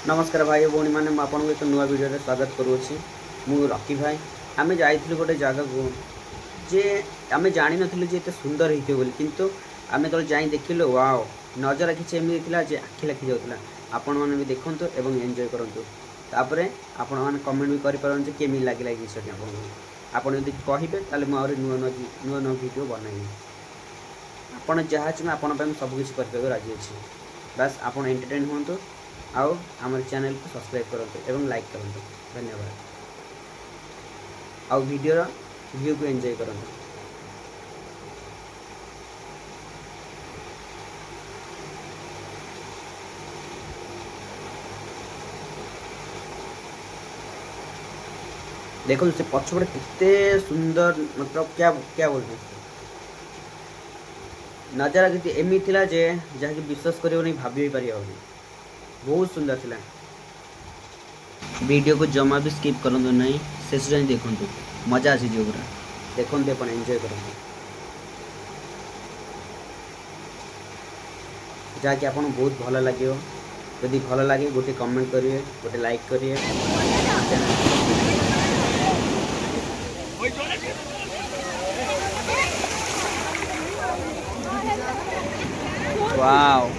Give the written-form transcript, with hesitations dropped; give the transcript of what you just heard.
नमस्कार भाई भौणी मैंने आपको एक नुआ वीडियो स्वागत करुँची मु रकी भाई आम जाइलु गोटे जगह को जे आम जानी नी जे एते सुंदर होते बोली किंतु आम तो जाई देखिलु वाओ नजर किसी एमती था जे आखि लाखि जाऊला आपण मैंने भी देखु और एंजॉय करूँ तापर आपण मैंने कमेंट भी करें केमी लगे जिनस आपड़ जब कहे मुझे नुआ नुआ नुआ वीडियो बनइबी आपड़ जहाँ चाहिए आपण सबकि कर राजी अच्छी बस आप एंटरटेन हूँ आउ आम चैनल को सब्सक्राइब करूँ और लाइक करूँ धन्यवाद आउ वीडियो व्यू को एंजॉय करूँ। देखो से पछपटे कितने सुंदर मतलब क्या क्या बोलते नजारा कितनी एमती थिला जे जहाँकि विश्वास कर भाभी भी पारि बहुत सुंदर थिला। वीडियो को जमा भी स्किप करूँ नहीं शेष जाए देखु मजा आसी जो पूरा देखते अपन एंजॉय करूँ जहाँकि आपको बहुत भल लगे जदि भल लगे गोटे कमेंट करेंगे गोटे लाइक करेंगे। वाओ